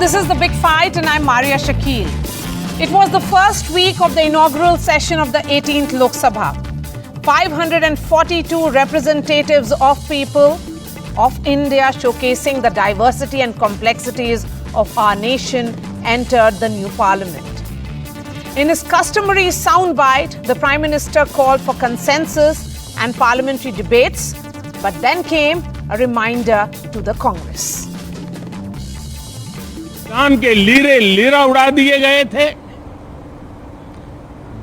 this is The Big Fight and I'm Maria Shakil. It was the first week of the inaugural session of the 18th Lok Sabha. 542 representatives of people of India showcasing the diversity and complexities of our nation entered the new parliament. In his customary soundbite, the Prime Minister called for consensus and parliamentary debates, but then came a reminder to the Congress. कान के लीरे lira उड़ा दिए गए थे,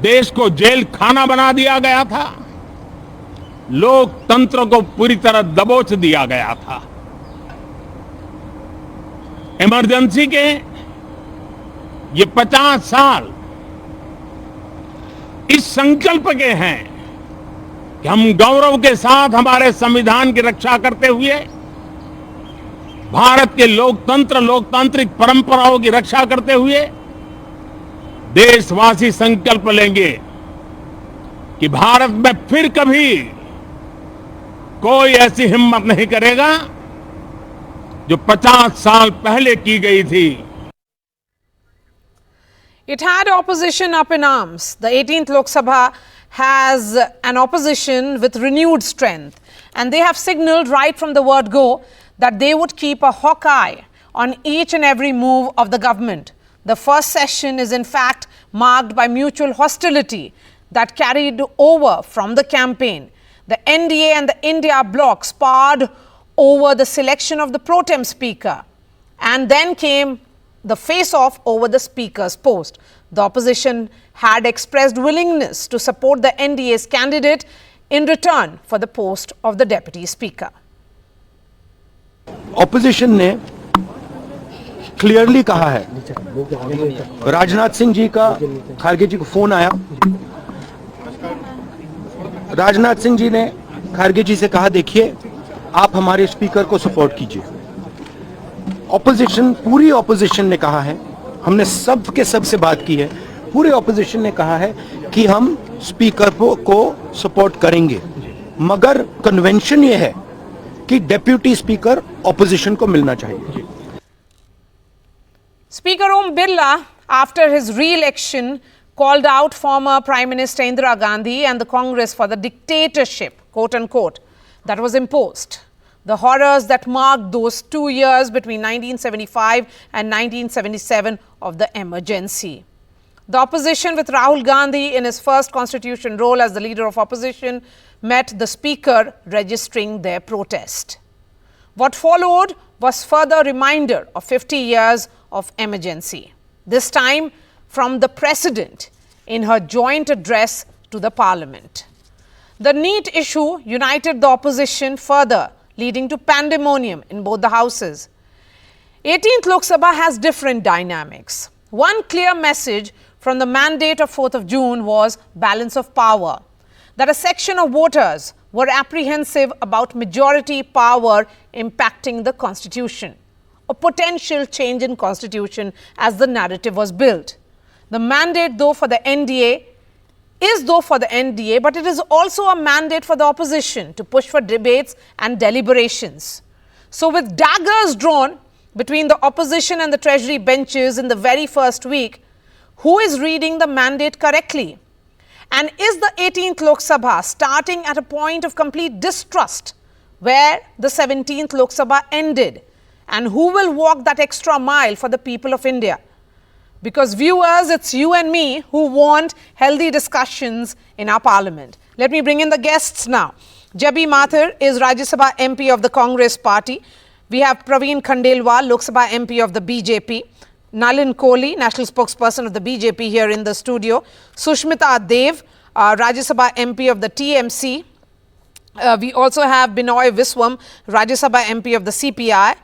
देश को jail खाना बना दिया गया था, लोकतंत्र को पूरी तरह दबोच दिया गया था। इमरजेंसी के ये 50 साल इस संकल्प के हैं कि हम गौरव के साथ हमारे संविधान की रक्षा करते हुए भारत के लोकतांत्रिक परंपराओं की रक्षा करते हुए देशवासी संकल्प लेंगे कि भारत में फिर कभी कोई ऐसी हिम्मत नहीं करेगा जो 50 साल पहले की गई थी। It had opposition up in arms. The 18th Lok Sabha has an opposition with renewed strength, and they have signaled right from the word go that they would keep a hawk eye on each and every move of the government. The first session is in fact marked by mutual hostility that carried over from the campaign. The NDA and the India bloc sparred over the selection of the pro tem speaker, and then came the face-off over the speaker's post. The opposition had expressed willingness to support the NDA's candidate in return for the post of the deputy speaker. Opposition ने clearly कहा है, राजनाथ सिंह जी का खारगे जी को phone आया, राजनाथ सिंह जी ने खारगे जी से कहा देखिए आप हमारे स्पीकर को सपोर्ट कीजिए। ऑपोजिशन, पूरी ऑपोजिशन ने कहा है, हमने सब के सब से बात की है, पूरे ऑपोजिशन ने कहा है कि हम स्पीकर को सपोर्ट करेंगे, मगर कन्वेंशन ये है कि डेप्यूटी स्पीकर ऑपोजिशन को मिलना चाहिए। Speaker Om Birla, after his re-election, called out former Prime Minister Indira Gandhi and the Congress for the dictatorship, quote unquote, that was imposed. The horrors that marked those 2 years between 1975 and 1977 of the emergency. The opposition, with Rahul Gandhi in his first constitution role as the leader of opposition, met the speaker registering their protest. What followed was further reminder of 50 years of emergency, this time from the President in her joint address to the Parliament. The NEET issue united the opposition further, leading to pandemonium in both the houses. 18th Lok Sabha has different dynamics. One clear message from the mandate of 4th of June was balance of power, that a section of voters were apprehensive about majority power impacting the constitution, a potential change in constitution as the narrative was built. The mandate though for the NDA, but it is also a mandate for the opposition to push for debates and deliberations. So with daggers drawn between the opposition and the Treasury benches in the very first week, who is reading the mandate correctly? And is the 18th Lok Sabha starting at a point of complete distrust where the 17th Lok Sabha ended? And who will walk that extra mile for the people of India? Because viewers, it's you and me who want healthy discussions in our parliament. Let me bring in the guests now. Jabi Mathur is Rajya Sabha MP of the Congress party. We have Praveen Khandelwal, Lok Sabha MP of the BJP. Nalin Kohli, national spokesperson of the BJP, here in the studio. Sushmita Dev, Rajya Sabha MP of the TMC. We also have Binoy Viswam, Rajya Sabha MP of the CPI.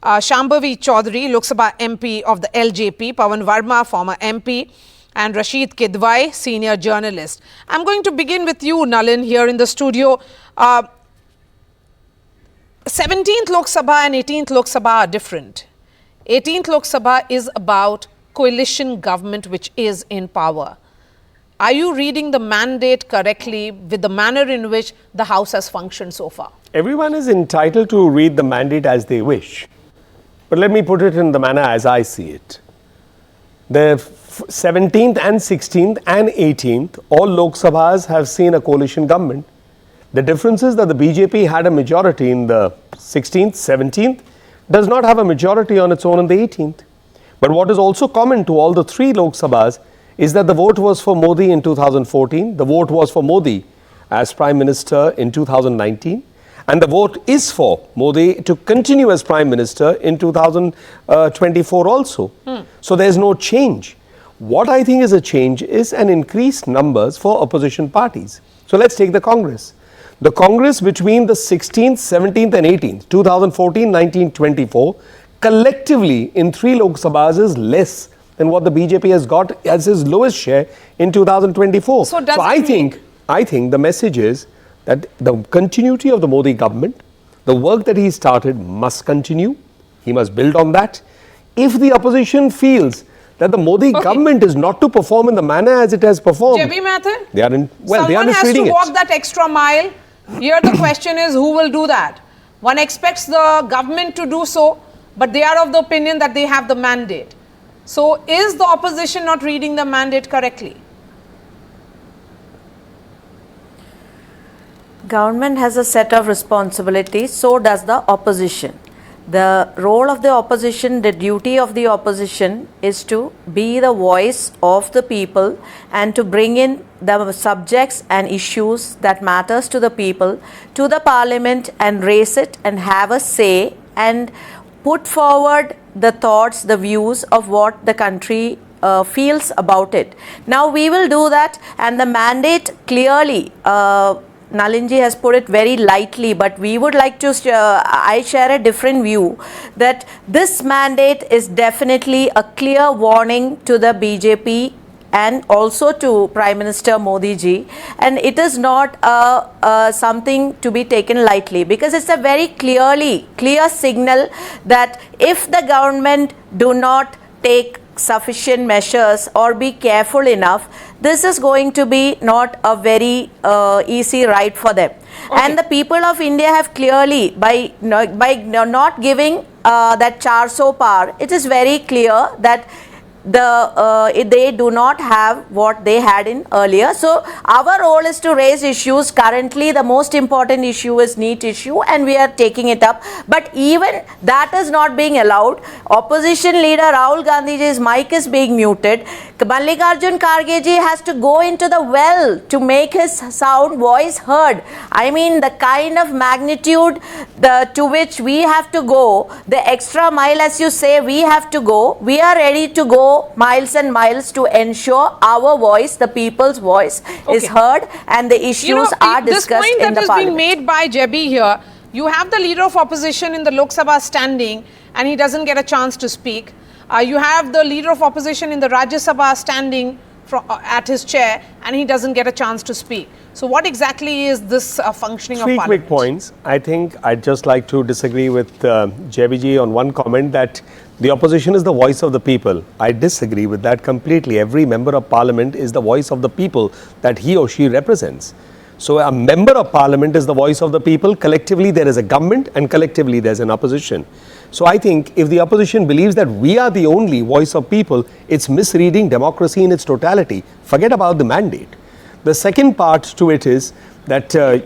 Shambhavi Chaudhary, Lok Sabha MP of the LJP, Pawan Verma, former MP, and Rashid Kidwai, senior journalist. I'm going to begin with you, Nalin, here in the studio. 17th Lok Sabha and 18th Lok Sabha are different. 18th Lok Sabha is about coalition government which is in power. Are you reading the mandate correctly with the manner in which the House has functioned so far? Everyone is entitled to read the mandate as they wish. But let me put it in the manner as I see it. The 17th and 16th and 18th, all Lok Sabhas have seen a coalition government. The difference is that the BJP had a majority in the 16th, 17th, does not have a majority on its own in the 18th. But what is also common to all the three Lok Sabhas is that the vote was for Modi in 2014, the vote was for Modi as Prime Minister in 2019, and the vote is for Modi to continue as Prime Minister in 2024 also. So there's no change. What I think is a change is an increased numbers for opposition parties. So let's take the Congress. The Congress between the 16th, 17th and 18th, 2014, 19, 24, collectively in three Lok Sabhas is less than what the BJP has got as its lowest share in 2024. So I think the message is that the continuity of the Modi government, the work that he started must continue. He must build on that. If the opposition feels that the Modi government is not to perform in the manner as it has performed, they are in, well, they are misreading it. Someone has to walk that extra mile. Here the question is, who will do that? One expects the government to do so, but they are of the opinion that they have the mandate. So is the opposition not reading the mandate correctly? Government has a set of responsibilities, so does the opposition. The role of the opposition, the duty of the opposition is to be the voice of the people and to bring in the subjects and issues that matters to the people to the parliament and raise it and have a say and put forward the thoughts, the views of what the country feels about it. Now we will do that, and the mandate clearly, Nalinji has put it very lightly, but we would like to, I share a different view that this mandate is definitely a clear warning to the BJP and also to Prime Minister Modi ji, and it is not something to be taken lightly, because it's a very clear signal that if the government do not take sufficient measures or be careful enough, this is going to be not a very easy ride for them. And the people of India have clearly, by not giving that 400 par, it is very clear that they do not have what they had in earlier. So our role is to raise issues. Currently the most important issue is NEET issue, and we are taking it up, but even that is not being allowed. Opposition leader Rahul Gandhi's mic is being muted. Mallikarjun Kharge ji has to go into the well to make his voice heard. I mean, the kind of magnitude to which we have to go, the extra mile, as you say, we have to go. We are ready to go miles and miles to ensure our voice, the people's voice, is heard and the issues are discussed in the parliament. This point that is being made by Jebi here, you have the leader of opposition in the Lok Sabha standing and he doesn't get a chance to speak. You have the leader of opposition in the Rajya Sabha standing at his chair and he doesn't get a chance to speak. So what exactly is this functioning of parliament? 3 quick points. I think I'd just like to disagree with Jebi ji on one comment that the opposition is the voice of the people. I disagree with that completely. Every member of parliament is the voice of the people that he or she represents. So a member of parliament is the voice of the people. Collectively there is a government and collectively there's an opposition. So I think if the opposition believes that we are the only voice of people, it's misreading democracy in its totality. Forget about the mandate. The second part to it is that the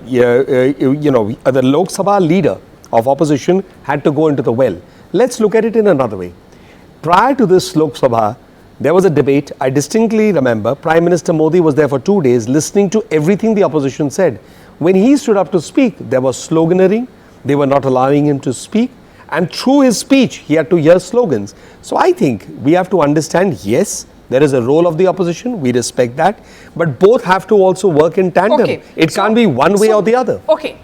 Lok Sabha leader of opposition had to go into the well. Let's look at it in another way. Prior to this Lok Sabha, there was a debate. I distinctly remember Prime Minister Modi was there for 2 days listening to everything the opposition said. When he stood up to speak, there was sloganeering. They were not allowing him to speak. And through his speech, he had to hear slogans. So I think we have to understand, yes, there is a role of the opposition. We respect that. But both have to also work in tandem. It can't be one way or the other. Okay.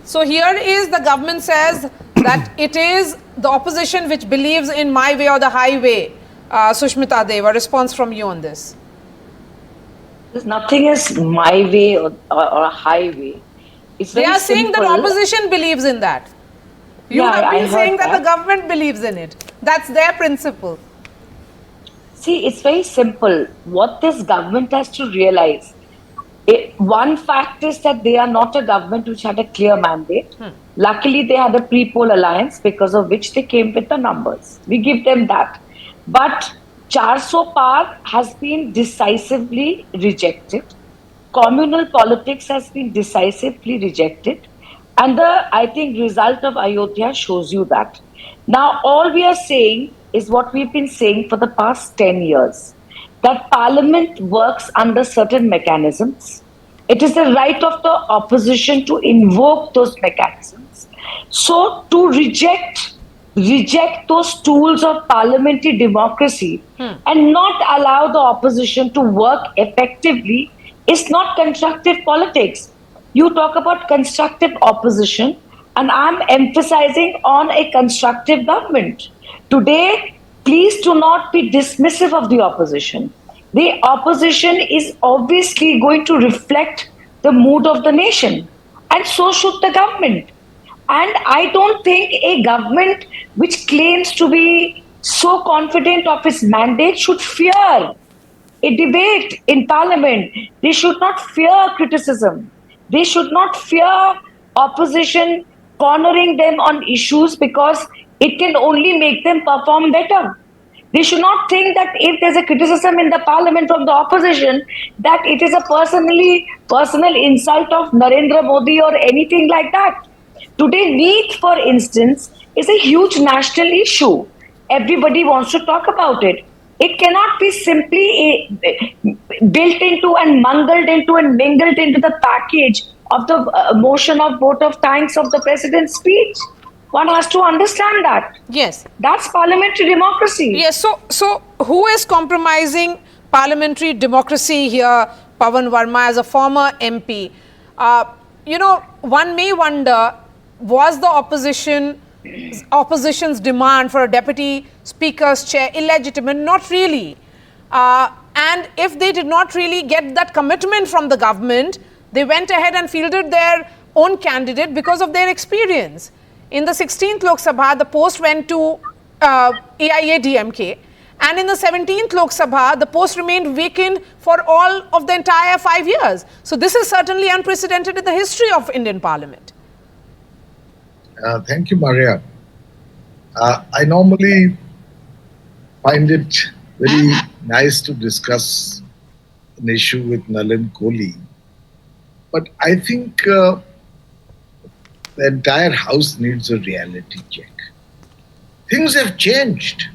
So here is the government says that it is the opposition which believes in my way or the highway. Sushmita Dev, a response from you on this. There's nothing as my way or a highway. They are saying that opposition believes in that. You have been saying that the government believes in it. That's their principle. See, it's very simple. What this government has to realize, one fact is that they are not a government which had a clear mandate. Luckily, they had a pre-poll alliance because of which they came with the numbers. We give them that. But 400 Par has been decisively rejected. Communal politics has been decisively rejected. And I think, result of Ayodhya shows you that. Now, all we are saying is what we've been saying for the past 10 years, that Parliament works under certain mechanisms. It is the right of the opposition to invoke those mechanisms. So, to reject those tools of parliamentary democracy and not allow the opposition to work effectively is not constructive politics. You talk about constructive opposition, and I'm emphasizing on a constructive government. Today, please do not be dismissive of the opposition. The opposition is obviously going to reflect the mood of the nation, and so should the government. And I don't think a government which claims to be so confident of its mandate should fear a debate in parliament. They should not fear criticism. They should not fear opposition cornering them on issues because it can only make them perform better. They should not think that if there's a criticism in the parliament from the opposition, that it is a personal insult of Narendra Modi or anything like that. Today, NEET, for instance, is a huge national issue. Everybody wants to talk about it. It cannot be simply built into and mangled into and mingled into the package of the motion of vote of thanks of the president's speech. One has to understand that. Yes. That's parliamentary democracy. Yes. So who is compromising parliamentary democracy here? Pawan Verma, as a former MP. One may wonder, was the opposition's demand for a deputy speaker's chair illegitimate? Not really. And if they did not really get that commitment from the government, they went ahead and fielded their own candidate because of their experience. In the 16th Lok Sabha, the post went to AIADMK. And in the 17th Lok Sabha, the post remained vacant for all of the entire 5 years. So this is certainly unprecedented in the history of Indian Parliament. Thank you, Maria. I normally find it very nice to discuss an issue with Nalin Kohli. But I think the entire house needs a reality check. Things have changed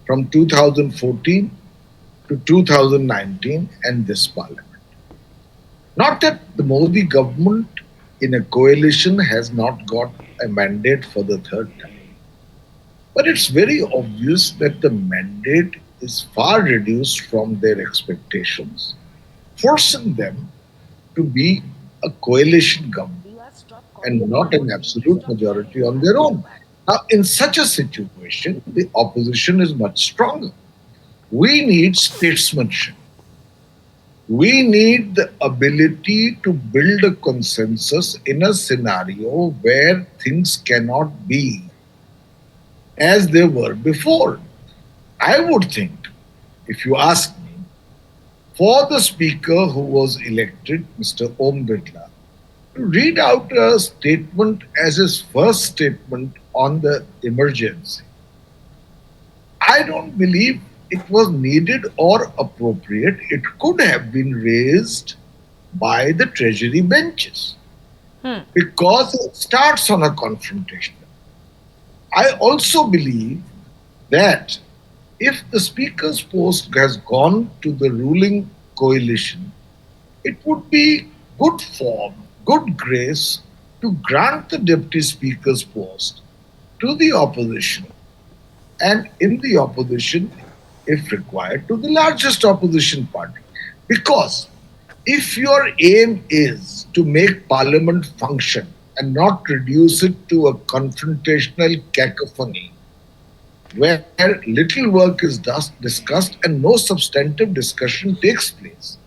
from 2014 to 2019 and this parliament. Not that the Modi government in a coalition has not got a mandate for the third time, but it's very obvious that the mandate is far reduced from their expectations, forcing them to be a coalition government and not an absolute majority on their own. Now, in such a situation, the opposition is much stronger. We need statesmanship. We need the ability to build a consensus in a scenario where things cannot be as they were before. I would think, if you ask me, for the speaker who was elected, Mr. Om Birla, to read out a statement as his first statement on the emergency, I don't believe it was needed or appropriate. It could have been raised by the Treasury benches because it starts on a confrontation. I also believe that if the speaker's post has gone to the ruling coalition, it would be good form, good grace to grant the deputy speaker's post to the opposition, and in the opposition, if required, to the largest opposition party. Because if your aim is to make parliament function and not reduce it to a confrontational cacophony where little work is discussed and no substantive discussion takes place,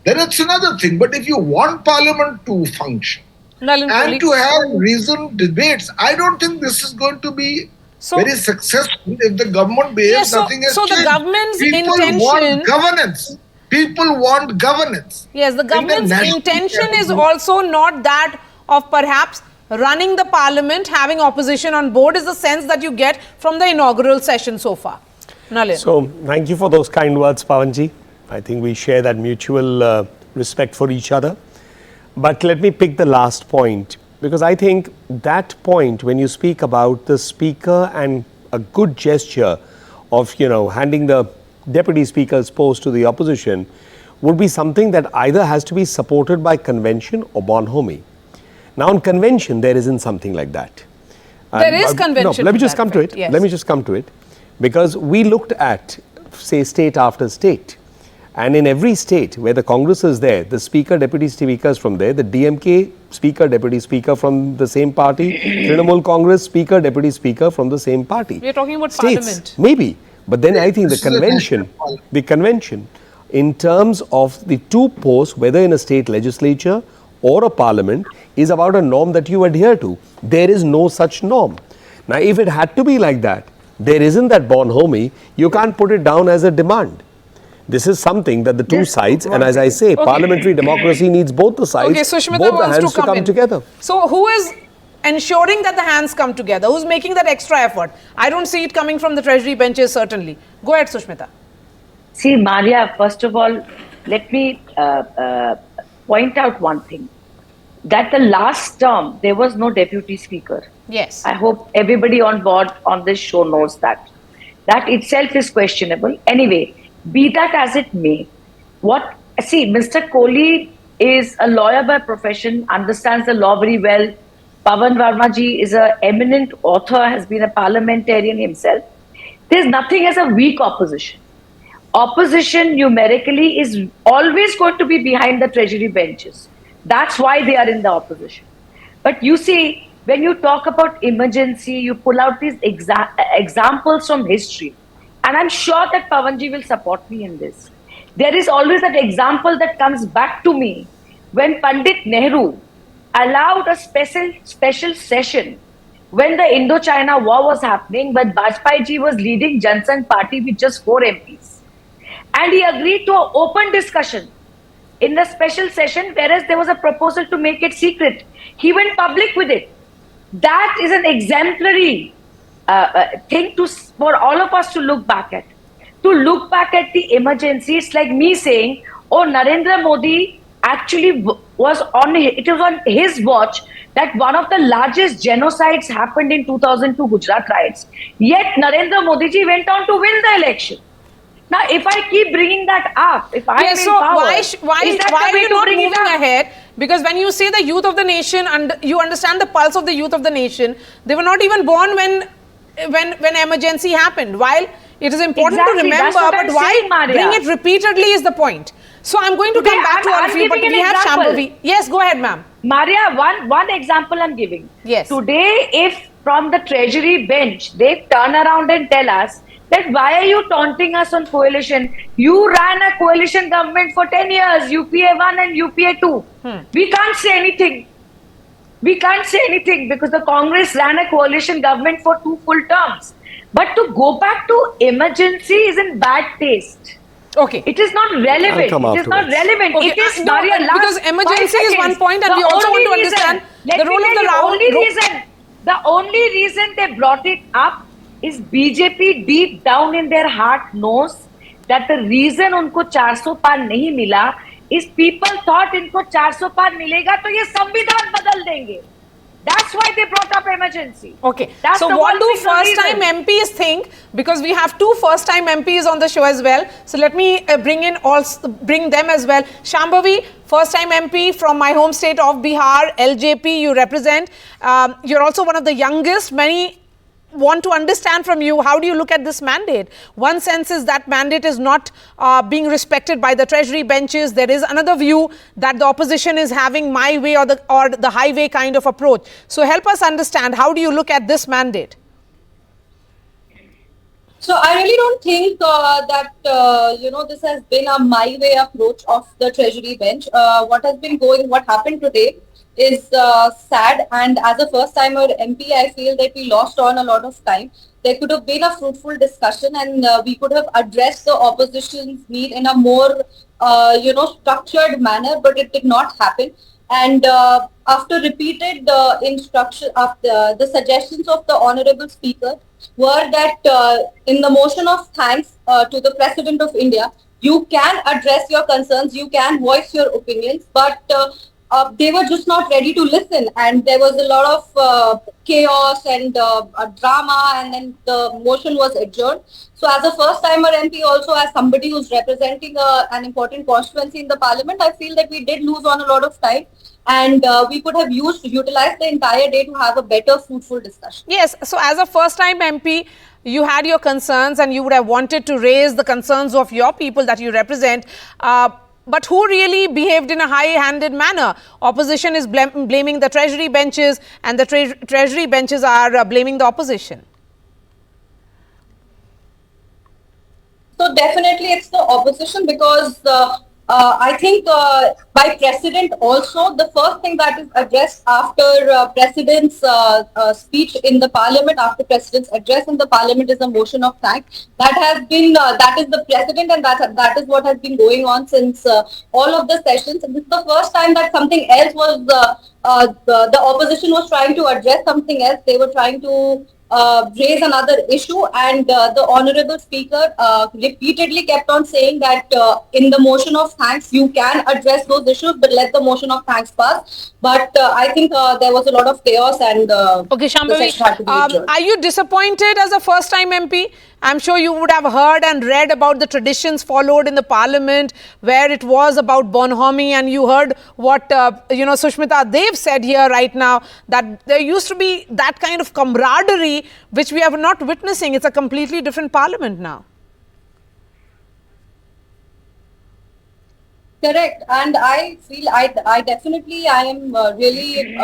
then it's another thing. But if you want parliament to function and to have reasoned debates, I don't think this is going to be very successful if the government behaves nothing has changed. The government's People want governance. People want governance. Yes, the government's intention is also not that of perhaps running the parliament, having opposition on board, is the sense that you get from the inaugural session so far. Nalin. So, thank you for those kind words, Pawanji. I think we share that mutual respect for each other. But let me pick the last point, because I think that point, when you speak about the speaker and a good gesture of, handing the deputy speaker's post to the opposition, would be something that either has to be supported by convention or bonhomie. Now, in convention, there isn't something like that. There is convention. No, let me just come to it. Yes. Let me just come to it. Because we looked at, say, state after state. And in every state where the Congress is there, the speaker, deputy speakers from there, the DMK speaker, deputy speaker from the same party, Trinamool Congress speaker, deputy speaker from the same party. We are talking about States, parliament. maybe. But then I think the convention, in terms of the two posts, whether in a state legislature or a parliament, is about a norm that you adhere to. There is no such norm. Now, if it had to be like that, there isn't that bonhomie, you can't put it down as a demand. This is something that the two sides, and as I say, parliamentary democracy needs both the sides, both the hands to come together. So who is ensuring that the hands come together? Who's making that extra effort? I don't see it coming from the Treasury benches, certainly. Go ahead, Sushmita. See, Maria, first of all, let me point out one thing. That the last term, there was no deputy speaker. Yes. I hope everybody on board on this show knows that. That itself is questionable. Anyway, be that as it may, Mr. Kohli is a lawyer by profession, understands the law very well. Pawan Verma ji is an eminent author, has been a parliamentarian himself. There's nothing as a weak opposition. Opposition numerically is always going to be behind the Treasury benches. That's why they are in the opposition. But you see, when you talk about emergency, you pull out these examples from history. And I'm sure that Pawanji will support me in this. There is always that example that comes back to me when Pandit Nehru allowed a special session when the Indo-China war was happening, but Vajpayee ji was leading Jan Sangh Party with just 4 MPs. And he agreed to an open discussion in the special session, whereas there was a proposal to make it secret. He went public with it. That is an exemplary thing for all of us to look back at. To look back at the emergency, it's like me saying, oh, Narendra Modi actually was on his watch that one of the largest genocides happened in 2002 Gujarat riots. Yet Narendra Modi ji went on to win the election. Now, if I keep bringing that up, if I am in power, why are you not moving ahead? Because when you say the youth of the nation, and you understand the pulse of the youth of the nation, they were not even born when emergency happened. While it is important to remember, but why bring it repeatedly is the point. So I'm going to come back to all of you, but we have Shambhavi. Yes, go ahead, ma'am. Maria, one example I'm giving. Yes. Today, if from the Treasury bench, they turn around and tell us that why are you taunting us on coalition? You ran a coalition government for 10 years, UPA 1 and UPA 2. We can't say anything. We can't say anything because the Congress ran a coalition government for 2 full terms. But to go back to emergency is in bad taste. Okay. It is not relevant. It is not relevant. Okay. It is No, because emergency is one point, and we also want to understand the role of the Rahul. The only reason they brought it up is BJP deep down in their heart knows that the reason unko 400 पार नहीं मिला is people thought इनको 400 पार मिलेगा तो ये संविधान बदल देंगे. That's why they brought up emergency. Okay. That's so what do first-time MPs think? Because we have 2 first-time MPs on the show as well. So let me bring them as well. Shambhavi, first-time MP from my home state of Bihar, LJP. You represent. You're also one of the youngest. Many want to understand from you, how do you look at this mandate? One sense is that mandate is not being respected by the Treasury benches. There is another view that the opposition is having my way or the highway kind of approach. So help us understand, how do you look at this mandate? So I really don't think that this has been a my way approach of the Treasury bench. What happened today is sad, and as a first-timer MP, I feel that we lost on a lot of time. There could have been a fruitful discussion, and we could have addressed the opposition's need in a more, structured manner, but it did not happen. And after repeated instruction, after the suggestions of the Honorable Speaker were that in the motion of thanks to the President of India, you can address your concerns, you can voice your opinions, but they were just not ready to listen, and there was a lot of chaos and drama, and then the motion was adjourned. So, as a first-timer MP, also as somebody who's representing an important constituency in the Parliament, I feel that we did lose on a lot of time, and we could have utilized the entire day to have a better, fruitful discussion. Yes, so as a first-time MP, you had your concerns and you would have wanted to raise the concerns of your people that you represent. But who really behaved in a high-handed manner? Opposition is blaming the Treasury benches, and the Treasury benches are blaming the opposition. So definitely it's the opposition, because I think by precedent also, the first thing that is addressed after President's speech in the Parliament, after President's address in the Parliament, is a motion of thanks. That has been, that is the precedent, and that is what has been going on since all of the sessions. And this is the first time that something else was, the opposition was trying to address something else. They were trying to raise another issue, and the Honorable Speaker repeatedly kept on saying that in the motion of thanks you can address those issues, but let the motion of thanks pass. But I think there was a lot of chaos, and okay, Shambhavi, are you disappointed as a first-time MP? I'm sure you would have heard and read about the traditions followed in the Parliament, where it was about bonhomie, and you heard what Sushmita Dev said here right now, that there used to be that kind of camaraderie which we are not witnessing. It's a completely different Parliament now. Correct, and I feel I definitely I am really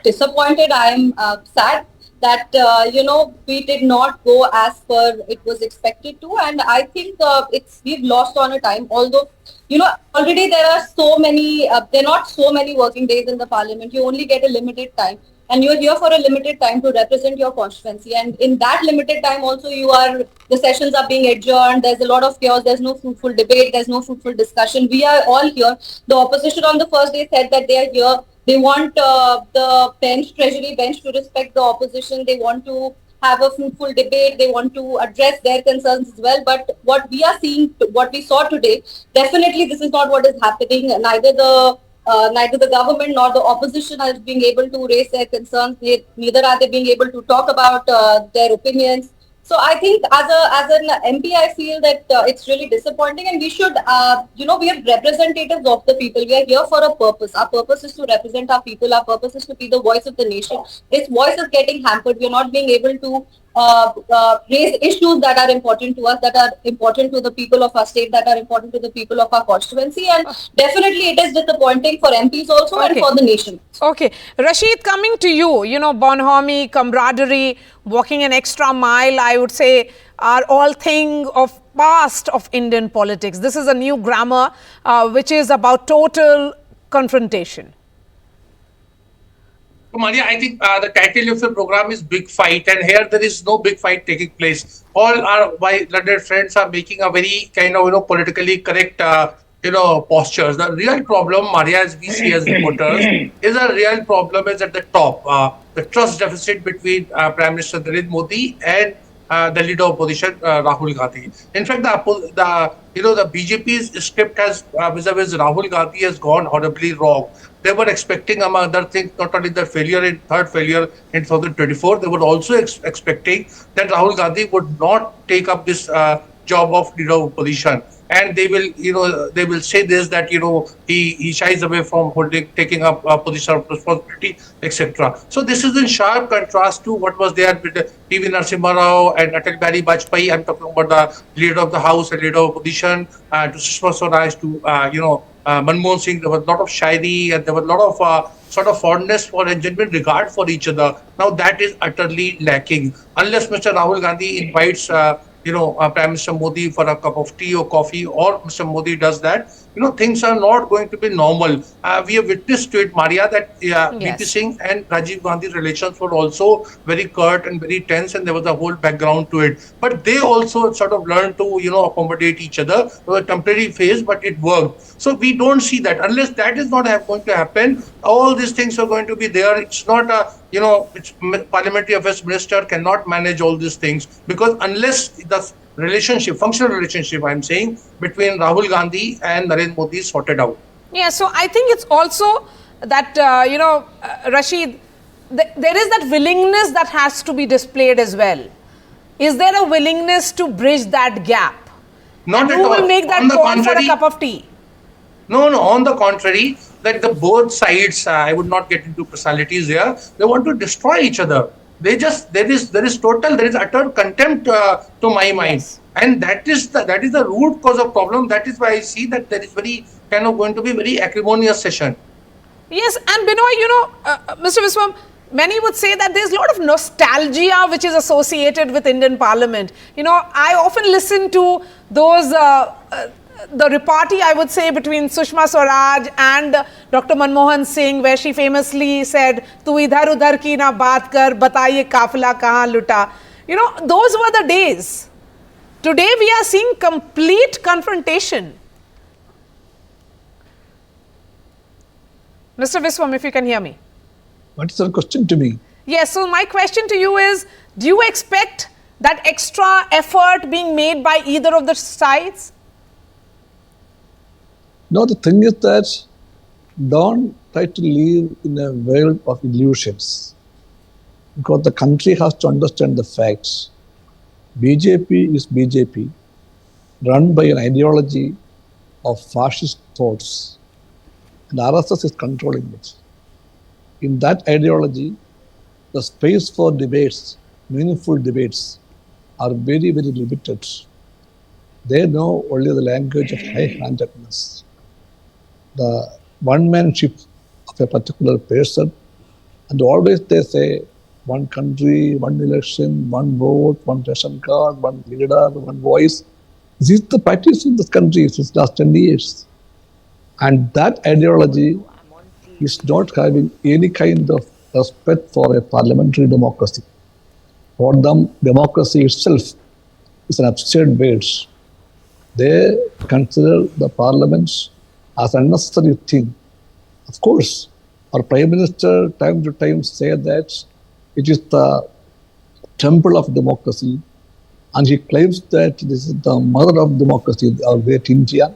disappointed. I am sad that we did not go as per it was expected to, and I think we've lost on a time. Although already there are so many, there are not so many working days in the Parliament. You only get a limited time, and you're here for a limited time to represent your constituency. And in that limited time also, the sessions are being adjourned. There's a lot of chaos. There's no fruitful debate. There's no fruitful discussion. We are all here. The opposition on the first day said that they are here. They want the Treasury bench to respect the opposition. They want to have a fruitful debate. They want to address their concerns as well. But what we are seeing, what we saw today, definitely this is not what is happening. Neither the government nor the opposition is being able to raise their concerns. Neither are they being able to talk about their opinions. So I think as an MP, I feel that it's really disappointing, and we should, we are representatives of the people. We are here for a purpose. Our purpose is to represent our people. Our purpose is to be the voice of the nation. This voice is getting hampered. We are not being able to raise issues that are important to us, that are important to the people of our state, that are important to the people of our constituency, and definitely it is disappointing for MPs also and for the nation. Okay, Rashid, coming to you, bonhomie, camaraderie, walking an extra mile, I would say, are all thing of past of Indian politics. This is a new grammar which is about total confrontation. Maria, I think the title of the program is Big Fight, and here there is no big fight taking place. All our London friends are making a very kind of politically correct postures. The real problem, Maria, as we see as reporters, is a real problem is at the top. The trust deficit between Prime Minister Narendra Modi and the leader of opposition, Rahul Gandhi. In fact, the BJP's script has vis-a-vis Rahul Gandhi has gone horribly wrong. They were expecting, among other things, not only the third failure in 2024, they were also expecting that Rahul Gandhi would not take up this job of leader of opposition. And they will say this, that he shies away from taking up a position of responsibility, etc. So this is in sharp contrast to what was there with P.V. Narasimha Rao and Atal Bihari Vajpayee. I'm talking about the leader of the House and leader of opposition, to Sushma Swaraj, to Manmohan Singh. There was a lot of shairi, and there was a lot of sort of fondness for and genuine regard for each other. Now that is utterly lacking. Unless Mr. Rahul Gandhi invites Prime Minister Modi for a cup of tea or coffee, or Mr. Modi does that, things are not going to be normal. We have witnessed to it, Maria, that BP Singh and Rajiv Gandhi's relations were also very curt and very tense, and there was a whole background to it. But they also sort of learned to, accommodate each other. It was a temporary phase, but it worked. So we don't see that. Unless that is not going to happen, all these things are going to be there. It's not a, Parliamentary Affairs Minister cannot manage all these things, because unless the relationship, functional relationship, I'm saying, between Rahul Gandhi and Narendra Modi is sorted out. Yeah, so I think it's also that, Rashid, there is that willingness that has to be displayed as well. Is there a willingness to bridge that gap? Not at who all. will make that call for a cup of tea? No, on the contrary, that the both sides, I would not get into personalities there, they want to destroy each other. There is utter contempt to my mind. Yes. And that is the root cause of problem. That is why I see that there is going to be very acrimonious session. Yes, and Binoy, Mr. Viswam, many would say that there's a lot of nostalgia which is associated with Indian Parliament. I often listen to those the repartee, I would say, between Sushma Swaraj and Dr. Manmohan Singh, where she famously said, "Tu idhar udhar ki na baat kar, bataiye kafila kahan luta." Those were the days. Today we are seeing complete confrontation. Mr. Viswam, if you can hear me. What is your question to me? Yes, so my question to you is, do you expect that extra effort being made by either of the sides? No, the thing is that don't try to live in a world of illusions, because the country has to understand the facts. BJP is BJP, run by an ideology of fascist thoughts, and RSS is controlling it. In that ideology, the space for debates, meaningful debates, are very, very limited. They know only the language of high-handedness, the one-manship of a particular person, and always they say, one country, one election, one vote, one ration card, one leader, one voice. This is the practice in this country since last 10 years. And that ideology is not having any kind of respect for a parliamentary democracy. For them, democracy itself is an absurd word. They consider the parliament as an unnecessary thing. Of course, our Prime Minister time to time say that it is the temple of democracy, and he claims that this is the mother of democracy, our great India.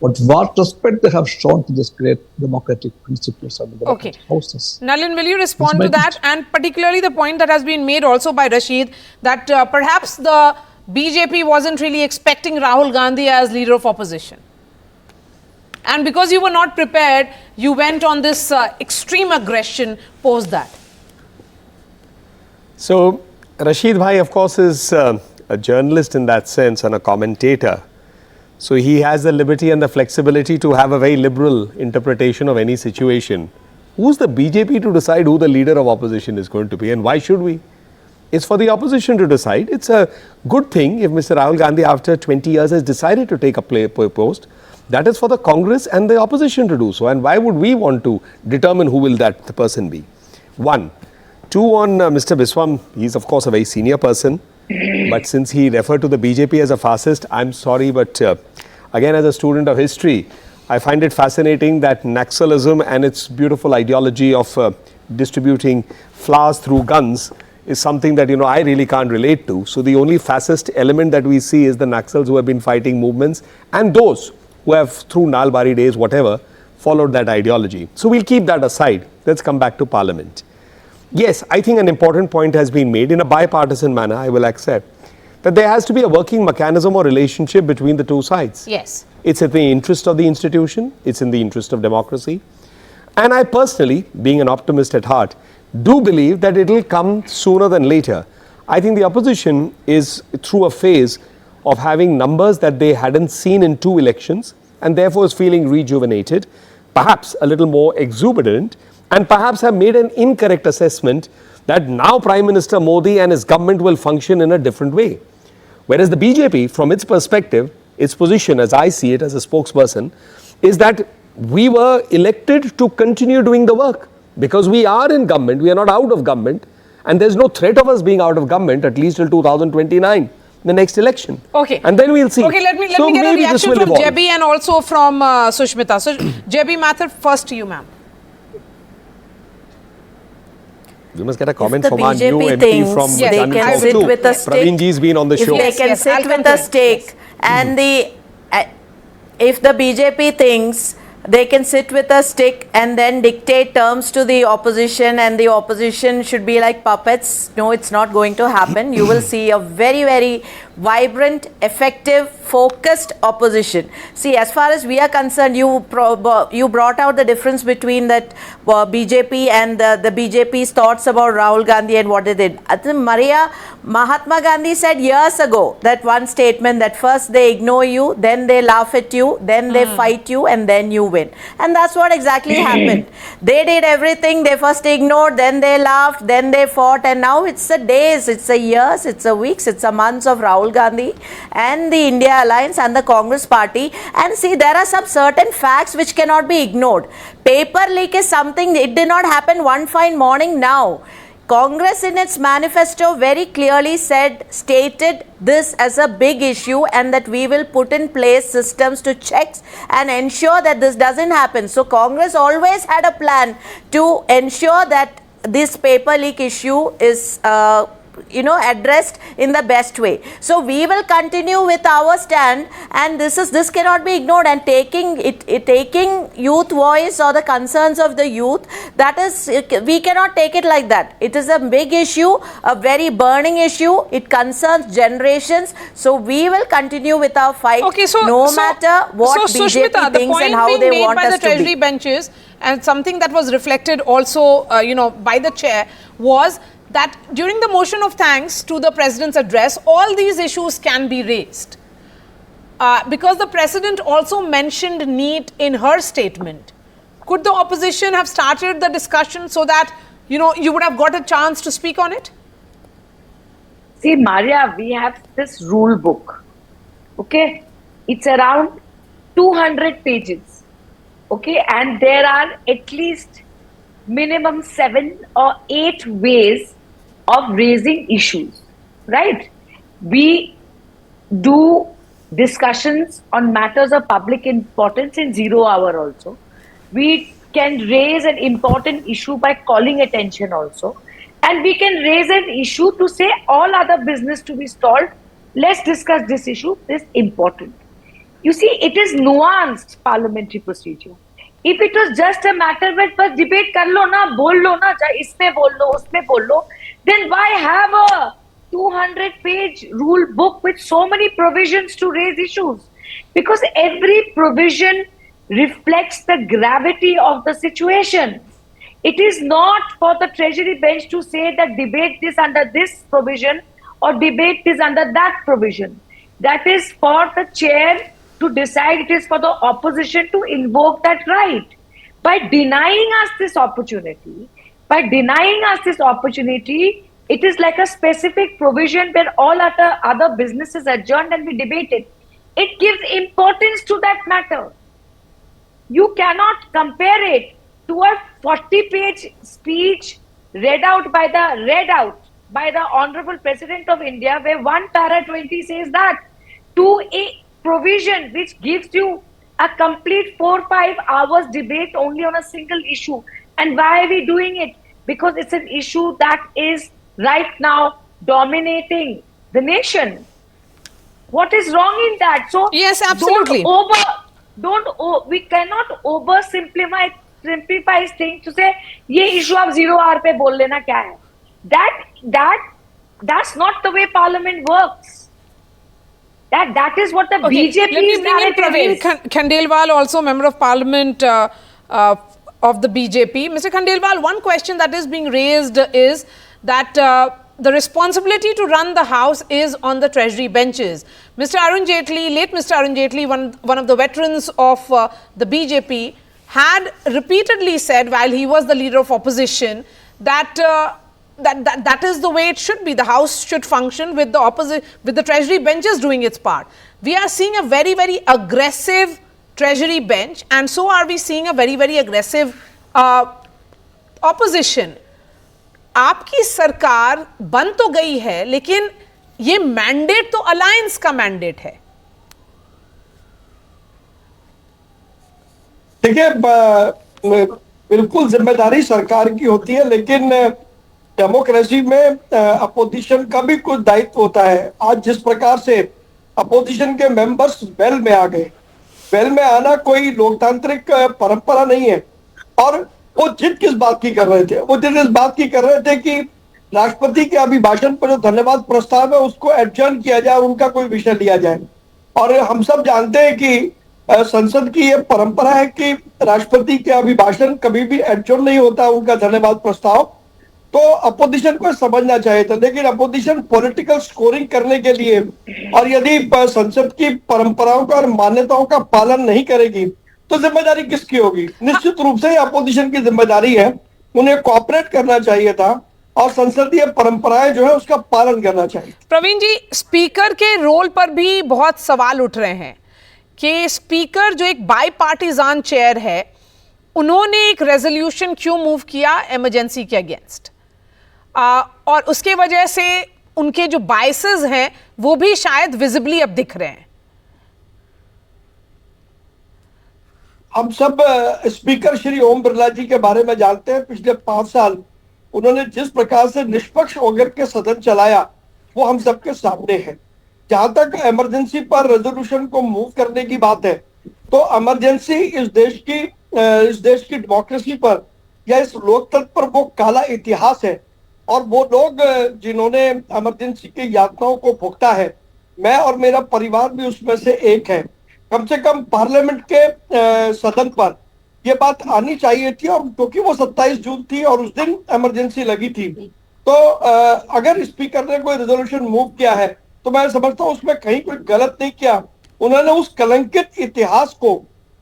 But what respect they have shown to this great democratic principles and democratic houses. Nalin, will you respond to that? And particularly the point that has been made also by Rashid, that perhaps the BJP wasn't really expecting Rahul Gandhi as leader of opposition. And because you were not prepared, you went on this extreme aggression post that. So, Rashid Bhai, of course, is a journalist in that sense and a commentator. So, he has the liberty and the flexibility to have a very liberal interpretation of any situation. Who's the BJP to decide who the leader of opposition is going to be, and why should we? It's for the opposition to decide. It's a good thing if Mr. Rahul Gandhi, after 20 years, has decided to take a post. That is for the Congress and the opposition to do so. And why would we want to determine who will that the person be? One. Two, on Mr. Viswam, he's of course a very senior person. But since he referred to the BJP as a fascist, I'm sorry, but again, as a student of history, I find it fascinating that Naxalism and its beautiful ideology of distributing flowers through guns is something that, I really can't relate to. So the only fascist element that we see is the Naxals who have been fighting movements, and those who have, through Nalbari days, whatever, followed that ideology. So we'll keep that aside. Let's come back to Parliament. Yes, I think an important point has been made in a bipartisan manner, I will accept, that there has to be a working mechanism or relationship between the two sides. Yes. It's in the interest of the institution, it's in the interest of democracy. And I personally, being an optimist at heart, do believe that it will come sooner than later. I think the opposition is through a phase of having numbers that they hadn't seen in 2 elections, and therefore is feeling rejuvenated, perhaps a little more exuberant, and perhaps have made an incorrect assessment that now Prime Minister Modi and his government will function in a different way. Whereas the BJP, from its perspective, its position, as I see it as a spokesperson, is that we were elected to continue doing the work because we are in government, we are not out of government, and there's no threat of us being out of government at least till 2029, the next election. Okay. And then we'll see. Okay, let me get a reaction from Jebby and also from Sushmita. So, Jebby Mathur, first to you, ma'am. We must get a comment the from our new BJP MP thinks from they London can South sit too. with a stick. Praveen ji's been on the show. They can sit with a stick and if the BJP thinks they can sit with a stick and then dictate terms to the opposition and the opposition should be like puppets, no, it's not going to happen. You will see a very, very vibrant, effective, focused opposition. See, as far as we are concerned, you brought out the difference between that BJP and the BJP's thoughts about Rahul Gandhi and what they did. Mahatma Gandhi said years ago that one statement that first they ignore you, then they laugh at you, then they fight you, and then you win. And that's what exactly happened. They did everything. They first ignored, then they laughed, then they fought, and now it's the days, it's the years, it's the weeks, it's the months of Rahul Gandhi and the India Alliance and the Congress party. And see, there are some certain facts which cannot be ignored. Paper leak is something, it did not happen one fine morning now. Congress in its manifesto very clearly stated this as a big issue and that we will put in place systems to check and ensure that this doesn't happen. So Congress always had a plan to ensure that this paper leak issue is addressed in the best way. So we will continue with our stand, and this cannot be ignored, and taking youth voice or the concerns of the youth, that is, we cannot take it like that. It is a big issue, a very burning issue. It concerns generations. So we will continue with our fight, no matter what BJP thinks and how they want us to be. The point being made by the Treasury benches, and something that was reflected also by the chair, was that during the motion of thanks to the President's address, all these issues can be raised. Because the President also mentioned NEET in her statement. Could the opposition have started the discussion so that, you would have got a chance to speak on it? See, Maria, we have this rule book. Okay? It's around 200 pages. Okay? And there are at least minimum 7 or 8 ways of raising issues, right? We do discussions on matters of public importance in 0 hour also. We can raise an important issue by calling attention also. And we can raise an issue to say all other business to be stalled. Let's discuss this issue, this is important. You see, it is nuanced parliamentary procedure. If it was just a matter where first debate kar lo na, bol lo na, isme bol lo, usme bol lo, then why have a 200-page rule book with so many provisions to raise issues? Because every provision reflects the gravity of the situation. It is not for the Treasury bench to say that debate this under this provision or debate this under that provision. That is for the chair to decide. It is for the opposition to invoke that right. By denying us this opportunity, it is like a specific provision where all other businesses adjourned and we debated. It gives importance to that matter. You cannot compare it to a 40-page speech read out by the Honorable President of India, where one para 20 says that, to a provision which gives you a complete 4-5 hours debate only on a single issue. And why are we doing it? Because it's an issue that is right now dominating the nation. What is wrong in that? So yes, absolutely. We cannot oversimplify things to say ye issue ab 0 hour pe bol lena kya hai. That's not the way Parliament works. That is what the BJP is. Let me bring in Praveen Khandelwal, also Member of Parliament of the BJP. Mr. Khandelwal, one question that is being raised is that the responsibility to run the House is on the Treasury benches. Mr. Arun Jaitley, late Mr. Arun Jaitley, one of the veterans of the BJP, had repeatedly said while he was the leader of opposition that that is the way it should be. The House should function with the Treasury benches doing its part. We are seeing a very, very aggressive Treasury bench, and so are we seeing a very, very aggressive opposition. आपकी सरकार बन तो गई है, लेकिन ये mandate तो alliance का मैंडेट है. देखिए, बिल्कुल जिम्मेदारी सरकार की होती है, लेकिन डेमोक्रेसी में अपोजिशन का भी कुछ दायित्व होता है. आज जिस प्रकार से अपोजिशन के मेंबर्स वेल में आ गए, वेल में आना कोई लोकतांत्रिक परंपरा नहीं है. और वो जिद किस बात की कर रहे थे? वो जिद इस बात की कर रहे थे कि राष्ट्रपति के अभिभाषण पर जो धन्यवाद प्रस्ताव है उसको एडजर्न किया जाए और उनका कोई विषय लिया जाए. और हम सब जानते हैं कि संसद की ये परंपरा है कि राष्ट्रपति के अभिभाषण कभी भी एडजर्न नहीं होता, उनका धन्यवाद प्रस्ताव. तो अपोजिशन को समझना चाहिए था, लेकिन अपोजिशन पॉलिटिकल स्कोरिंग करने के लिए और यदि संसद की परंपराओं का और मान्यताओं का पालन नहीं करेगी तो जिम्मेदारी किसकी होगी? निश्चित रूप से अपोजिशन की जिम्मेदारी है, उन्हें कोऑपरेट करना चाहिए था और संसदीय परंपराएं जो है उसका पालन करना चाहिए. प्रवीण जी, स्पीकर के रोल पर भी बहुत सवाल उठ रहे हैं कि स्पीकर जो एक बाई पार्टीजान चेयर है, उन्होंने एक रेजोल्यूशन क्यों मूव किया इमरजेंसी के अगेंस्ट, और उसके वजह से उनके जो बायसेस हैं वो भी शायद विजिबली अब दिख रहे हैं. हम सब स्पीकर श्री ओम बिरला जी के बारे में जानते हैं. पिछले 5 साल उन्होंने जिस प्रकार से निष्पक्ष होकर के सदन चलाया वो हम सबके सामने है. जहां तक इमरजेंसी पर रेजोल्यूशन को मूव करने की बात है, तो इमरजेंसी इस देश की डेमोक्रेसी पर या इस लोकतंत्र पर वो काला इतिहास है. और वो लोग जिन्होंने इमरजेंसी की यातनाओं को भुगता है, मैं और मेरा परिवार भी उसमें से एक है. कम से कम पार्लियामेंट के सदन पर ये बात आनी चाहिए थी, और क्योंकि वो 27 जून थी और उस दिन इमरजेंसी लगी थी, तो अगर स्पीकर ने कोई रेजोल्यूशन मूव किया है तो मैं समझता हूँ उसमें कहीं कोई गलत नहीं किया. उन्होंने उस कलंकित इतिहास को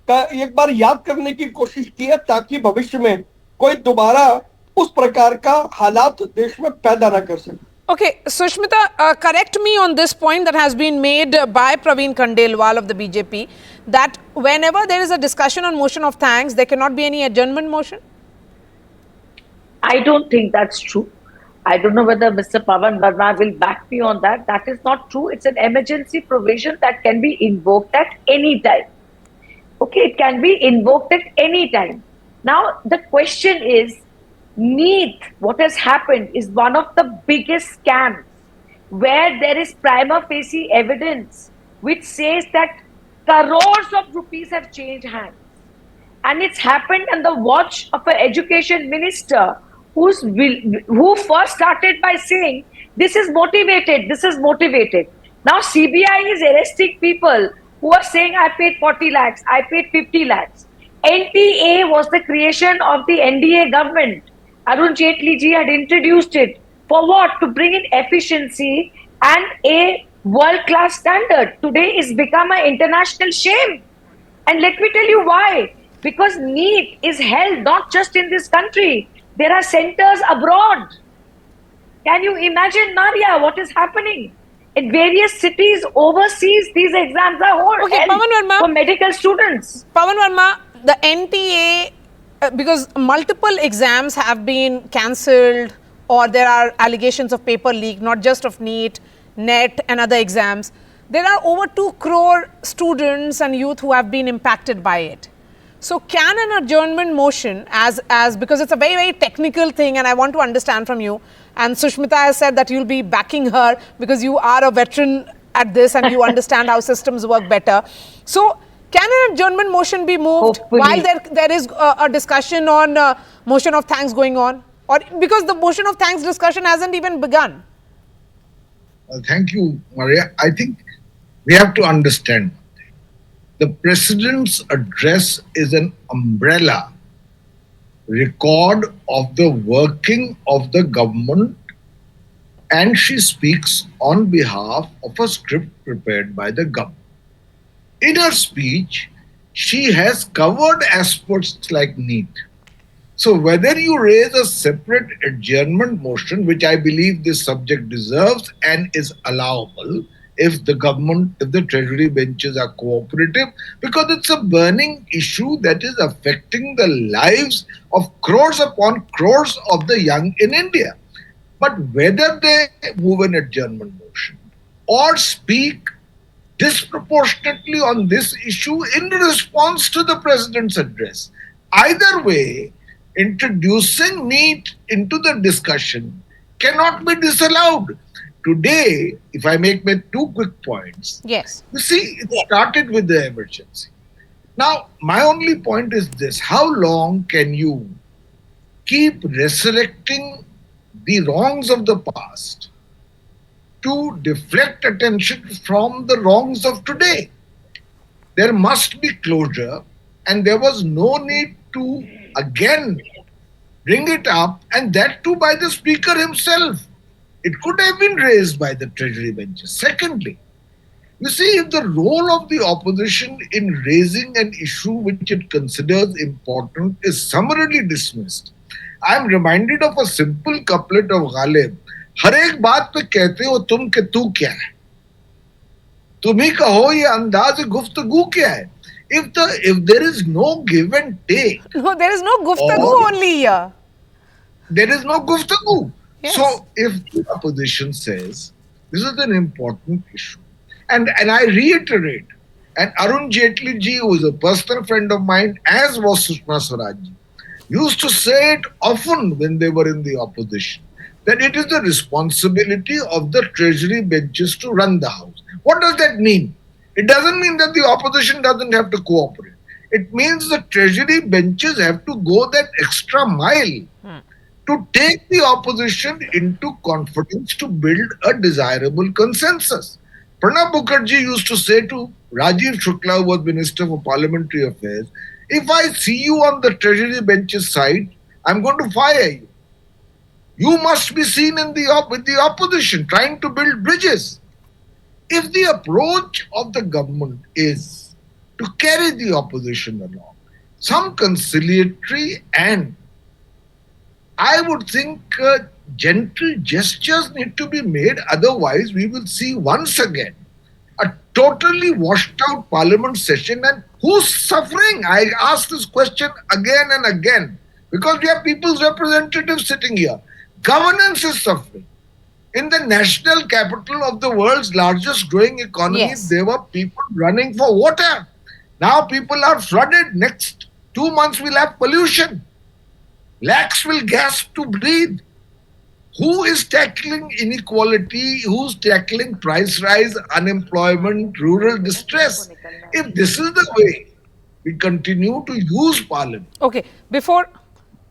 एक बार याद करने की कोशिश की है ताकि भविष्य में कोई दोबारा उस प्रकार का हालात देश में पैदा न कर सके. Okay, Sushmita, correct me on this point that has been made by Praveen Khandelwal of the BJP, that whenever there is a discussion on motion of thanks, there cannot be any adjournment motion? I don't think that's true. I don't know whether Mr. Pawan Verma will back me on that. That is not true. It's an emergency provision that can be invoked at any time. Okay, it can be invoked at any time. Now, the question is, NEET, what has happened is one of the biggest scams where there is prima facie evidence which says that crores of rupees have changed hands. And it's happened on the watch of an education minister who first started by saying, this is motivated, this is motivated. Now CBI is arresting people who are saying, I paid 40 lakhs, I paid 50 lakhs. NTA was the creation of the NDA government. Arun Jaitley ji had introduced it. For what? To bring in efficiency and a world-class standard. Today it's become an international shame. And let me tell you why. Because NEET is held not just in this country. There are centers abroad. Can you imagine, Naria, what is happening? In various cities overseas, these exams are held for medical students. Pawan Verma, the NTA, because multiple exams have been cancelled or there are allegations of paper leak, not just of NEET, NET and other exams. There are over 2 crore students and youth who have been impacted by it. So can an adjournment motion, because it's a very, very technical thing and I want to understand from you, and Sushmita has said that you'll be backing her because you are a veteran at this and you understand how systems work better. So can an adjournment motion be moved while there is a discussion on motion of thanks going on? Or because the motion of thanks discussion hasn't even begun? Thank you, Maria. I think we have to understand the President's address is an umbrella record of the working of the government, and she speaks on behalf of a script prepared by the government. In her speech, she has covered aspects like NEET, So whether you raise a separate adjournment motion, which I believe this subject deserves and is allowable, if the government, if the Treasury benches are cooperative, because it's a burning issue that is affecting the lives of crores upon crores of the young in India. But whether they move an adjournment motion or speak disproportionately on this issue in response to the president's address, either way, introducing me into the discussion cannot be disallowed. Today, if I make my two quick points, Yes. you see, it started with the emergency. Now, my only point is this: how long can you keep resurrecting the wrongs of the past to deflect attention from the wrongs of today? There must be closure, and there was no need to again bring it up, and that too by the Speaker himself. It could have been raised by the Treasury benches. Secondly, you see, if the role of the opposition in raising an issue which it considers important is summarily dismissed, I am reminded of a simple couplet of Ghalib. हर एक बात पे कहते हो तुम कि तू क्या है, तुम ही कहो ये अंदाज गुफ्तगू क्या है. If there is no give and take, No, there is no guftagu only here. there is no guftagu. Yes. So if the opposition says this is an important issue, and I reiterate, and Arun Jaitley ji, who is a personal friend of mine, as was Sushma Swaraj ji, used to say it often when they were in the opposition, that it is the responsibility of the Treasury benches to run the House. What does that mean? It doesn't mean that the opposition doesn't have to cooperate. It means the Treasury benches have to go that extra mile to take the opposition into confidence to build a desirable consensus. Pranab Mukherjee used to say to Rajiv Shukla, who was Minister for Parliamentary Affairs, if I see you on the Treasury bench's side, I'm going to fire you. You must be seen with the opposition trying to build bridges. If the approach of the government is to carry the opposition along, some conciliatory and I would think gentle gestures need to be made. Otherwise, we will see once again a totally washed out parliament session. And who's suffering? I ask this question again and again because we have people's representatives sitting here. Governance is suffering. In the national capital of the world's largest growing economy, Yes. there were people running for water. Now people are flooded. Next 2 months we'll have pollution. Lakhs will gasp to breathe. Who is tackling inequality? Who's tackling price rise, unemployment, rural distress? If this is the way we continue to use parliament. Okay, before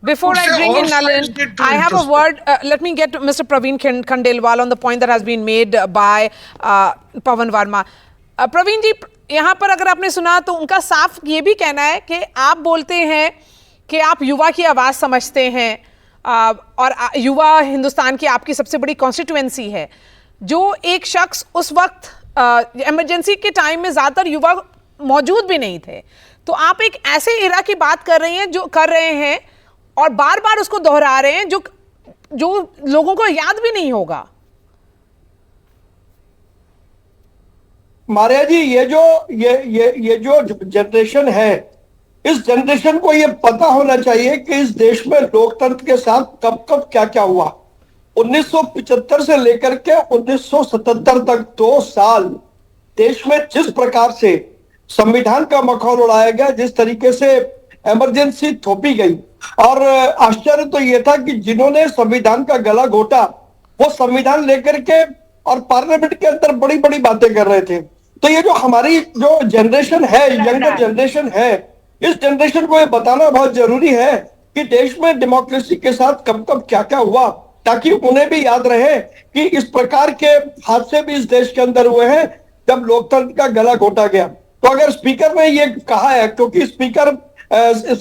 I bring in Nalin, I have a word. Let me get to Mr. Praveen Khandelwal on the point that has been made by Pawan Verma. Praveen ji, यहाँ पर अगर आपने सुना तो उनका साफ ये भी कहना है कि आप बोलते हैं कि आप युवा की आवाज़ समझते हैं और युवा हिंदुस्तान की आपकी सबसे बड़ी कॉन्स्टिट्यूएंसी है. जो एक शख्स उस वक्त इमरजेंसी के टाइम में ज़्यादातर युवा मौजूद भी नहीं थे, तो आप एक ऐसे इरा की बात कर रहे हैं और बार बार उसको दोहरा रहे हैं जो लोगों को याद भी नहीं होगा. मारिया जी, ये जो जनरेशन है, इस जनरेशन को ये पता होना चाहिए कि इस देश में लोकतंत्र के साथ कब कब क्या क्या हुआ. 1975 से लेकर के 1977 तक 2 साल देश में जिस प्रकार से संविधान का मखौल उड़ाया गया, जिस तरीके से इमरजेंसी थोपी गई, और आश्चर्य तो यह था कि जिन्होंने संविधान का गला घोटा वो संविधान लेकर के और पार्लियामेंट के अंदर बड़ी बड़ी बातें कर रहे थे. तो ये जो हमारी जो जनरेशन है, यंगर जनरेशन है, इस जनरेशन को ये बताना बहुत जरूरी है कि देश में डेमोक्रेसी के साथ कब कब क्या क्या हुआ, ताकि उन्हें भी याद रहे कि इस प्रकार के हादसे भी इस देश के अंदर हुए हैं जब लोकतंत्र का गला घोटा गया. तो अगर स्पीकर ने ये कहा है, क्योंकि स्पीकर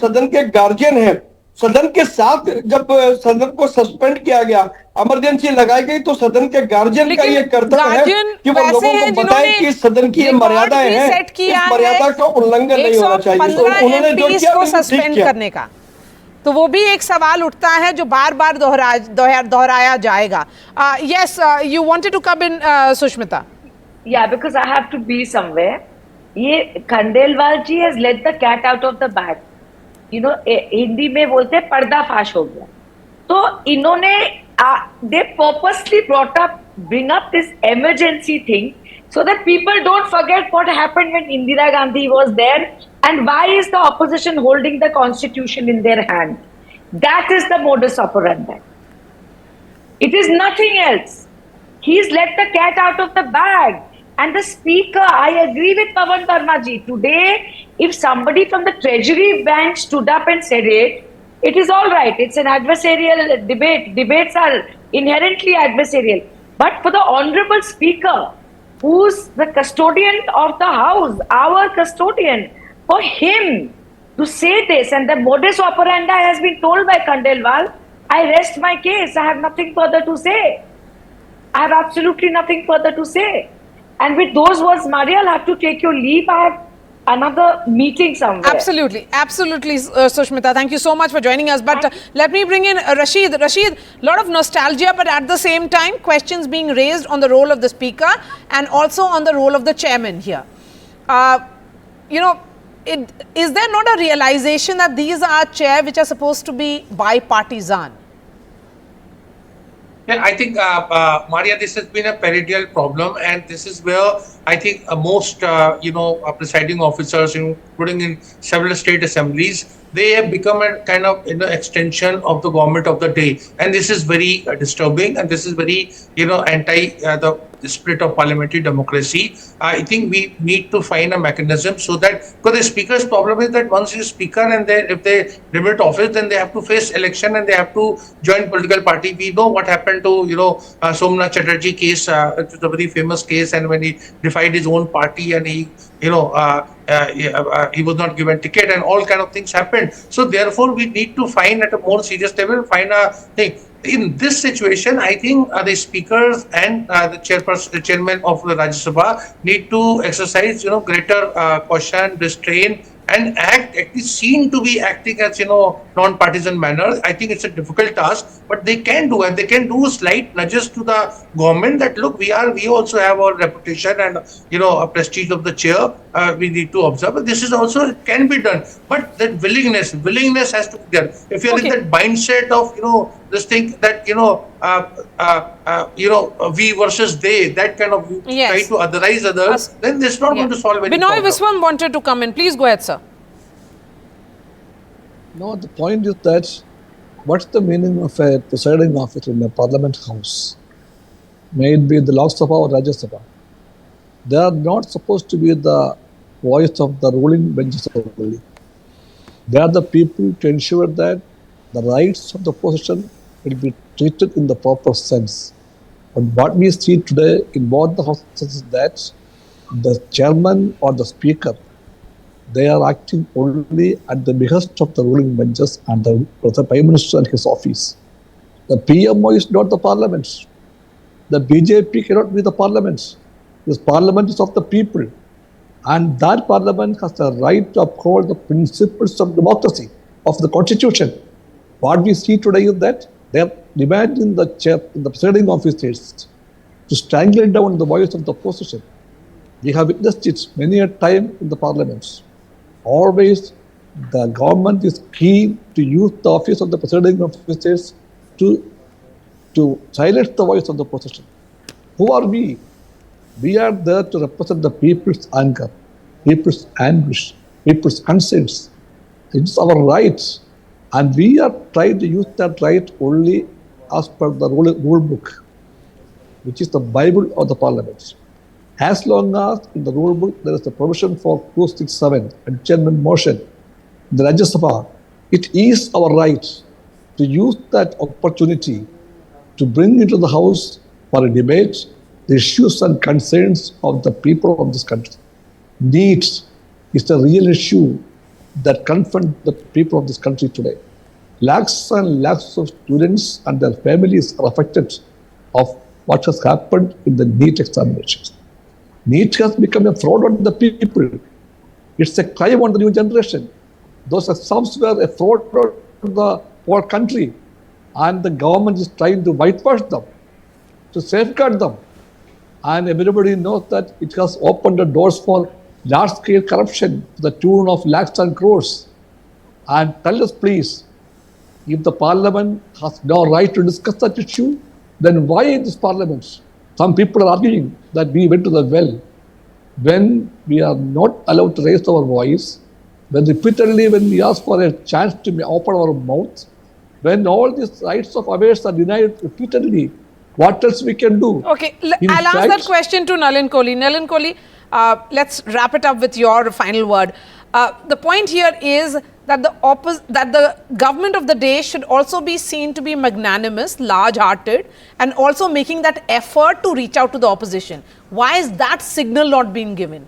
सदन के गार्जियन है, सदन के साथ जब सदन को सस्पेंड किया गया, इमरजेंसी लगाई गई, तो सदन के गार्जियन का ये कर्तव्य है कि वो लोगों को बताए कि सदन की ये मर्यादाएं हैं, इस मर्यादा का उल्लंघन नहीं होना चाहिए. तो उन्होंने जो किया, सस्पेंड करने का तो वो भी एक सवाल उठता है जो बार बार दोहराया जाएगा. Yes, you wanted to come in, Sushmita. Yeah, because I have to be somewhere. ये खंडेलवाल जी has let the cat out of the bag. You know, Hindi में बोलते हैं पर्दाफाश हो गया. तो इन्होंने they purposely bring up this emergency thing so that people don't forget what happened when Indira Gandhi was there and why is the opposition holding the constitution in their hand. That is the modus operandi. It is nothing else. He's let the cat out of the bag. And the speaker, I agree with Pawan Verma ji. Today, if somebody from the Treasury bench stood up and said it, it is all right. It's an adversarial debate. Debates are inherently adversarial. But for the honorable speaker, who's the custodian of the house, our custodian, for him to say this, and the modus operandi has been told by Khandelwal, I rest my case. I have nothing further to say. I have absolutely nothing further to say. And with those words, Maria, I'll have to take your leave. I have another meeting somewhere. Absolutely, absolutely, Sushmita. Thank you so much for joining us. But let me bring in Rashid. Rashid, a lot of nostalgia, but at the same time, questions being raised on the role of the speaker and also on the role of the chairman here. You know, is there not a realization that these are chairs which are supposed to be bipartisan? Yeah, I think, Maria, this has been a perennial problem, and this is where I think most, presiding officers, including in several state assemblies, they have become a kind of extension of the government of the day, and this is very disturbing, and this is very anti the spirit of parliamentary democracy. I think we need to find a mechanism so that, because the speaker's problem is that once he's speaker and if they remit office, then they have to face election and they have to join political party. We know what happened to Somnath Chatterjee case. It was a very famous case, and when he defied his own party and he was not given ticket and all kind of things happened. So therefore, we need to find at a more serious level, find a thing. In this situation, I think the speakers and the chairman of the Rajya Sabha need to exercise, greater caution, restraint, and act, at least seen to be acting as, non-partisan manner. I think it's a difficult task, but they can do, and they can do slight nudges to the government that, look, we also have our reputation and, a prestige of the chair. We need to observe. But this is also, it can be done. But that willingness has to be there. If you're in that mindset of, this thing that, we versus they, that kind of try to otherize others, then this is not going to solve any Binoy problem. Viswam wanted to come in. Please go ahead, sir. No, the point is that what's the meaning of a presiding officer in a parliament house? May it be the Lok Sabha or Rajya Sabha. They are not supposed to be the voice of the ruling benches only. They are the people to ensure that the rights of the opposition will be treated in the proper sense. But what we see today in both the houses is that the chairman or the speaker, they are acting only at the behest of the ruling benches and the Prime Minister and his office. The PMO is not the parliament. The BJP cannot be the parliament. This parliament is of the people. And that parliament has the right to uphold the principles of democracy, of the constitution. What we see today is that they are demanding the presiding officers to strangle down the voice of the opposition. We have witnessed it many a time in the parliaments. Always the government is keen to use the office of the presiding officers to silence the voice of the opposition. Who are we? We are there to represent the people's anger, people's anguish, people's concerns. It's our right. And we are trying to use that right only as per the rule book, which is the Bible of the parliament. As long as in the rule book there is a provision for 267, adjournment motion, in the Rajya Sabha, it is our right to use that opportunity to bring into the House for a debate the issues and concerns of the people of this country. Needs is the real issue that confront the people of this country today. Lakhs and lakhs of students and their families are affected of what has happened in the NEET examinations. NEET has become a fraud on the people. It's a crime on the new generation. Those exams were a fraud the whole country, and the government is trying to whitewash them, to safeguard them. And everybody knows that it has opened the doors for large-scale corruption to the tune of lakhs and crores. And tell us, please, if the parliament has no right to discuss that issue, then why in this parliament? Some people are arguing that we went to the well. When we are not allowed to raise our voice, when repeatedly when we ask for a chance to open our mouth, when all these rights of ours are denied repeatedly, what else we can do? Okay, I'll ask that question to Nalin Kohli. Nalin Kohli, let's wrap it up with your final word. The point here is that the government of the day should also be seen to be magnanimous, large-hearted, and also making that effort to reach out to the opposition. Why is that signal not being given?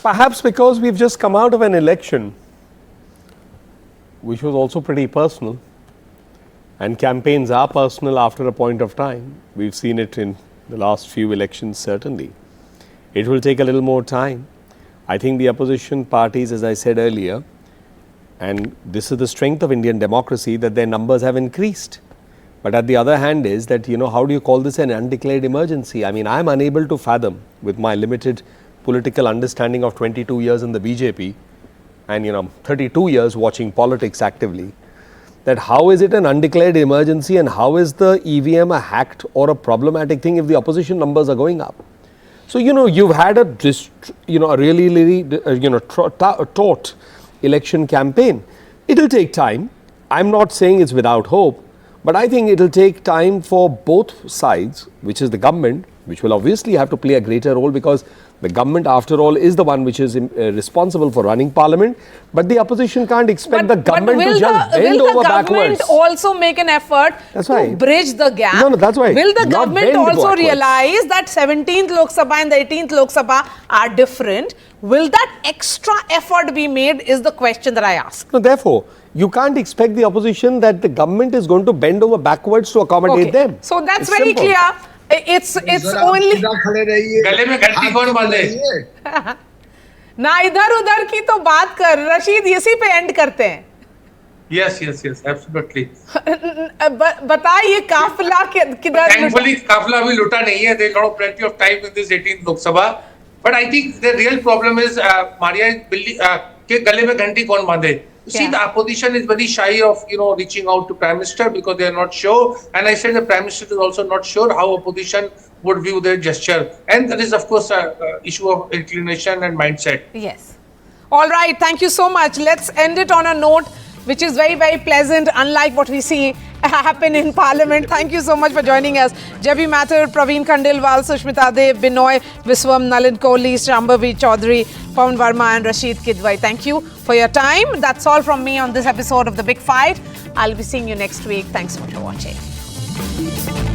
Perhaps because we've just come out of an election which was also pretty personal, and campaigns are personal after a point of time. We've seen it in the last few elections, certainly. It will take a little more time. I think the opposition parties, as I said earlier, and this is the strength of Indian democracy, that their numbers have increased. But at the other hand is that, how do you call this an undeclared emergency? I mean, I'm unable to fathom, with my limited political understanding of 22 years in the BJP and, 32 years watching politics actively, that how is it an undeclared emergency and how is the EVM a hacked or a problematic thing if the opposition numbers are going up? So, you've had a really taut election campaign. It'll take time. I'm not saying it's without hope, but I think it'll take time for both sides, which is the government, which will obviously have to play a greater role because the government, after all, is the one which is responsible for running parliament. But the opposition can't expect the government to just bend over backwards. Will the government also make an effort to bridge the gap? No, that's why. Will the government also realize that 17th Lok Sabha and the 18th Lok Sabha are different? Will that extra effort be made is the question that I ask. No, therefore, you can't expect the opposition that the government is going to bend over backwards to accommodate them. So that's very clear. It's only गले में घंटी कौन बांधे? ना इधर उधर की तो बात कर रशीद इसी पे एंड करते हैं. Yes, absolutely. बता ये काफिला किधर? Thankfully, काफिला अभी लुटा नहीं है. There's lot of plenty of time in this 18th Lok Sabha. But I think the real problem is Maria के गले में घंटी कौन बांधे? See, the opposition is very shy of, reaching out to Prime Minister because they are not sure. And I said the Prime Minister is also not sure how opposition would view their gesture. And that is, of course, an issue of inclination and mindset. Yes. All right. Thank you so much. Let's end it on a note which is very, very pleasant, unlike what we see happen in Parliament. Thank you so much for joining us. Jabi Mathur, Praveen Khandelwal, Sushmita Dev, Binoy Viswam, Nalin Kohli, Shambhavi Chaudhary, Pawan Verma and Rashid Kidwai. Thank you for your time. That's all from me on this episode of The Big Fight. I'll be seeing you next week. Thanks so much for watching.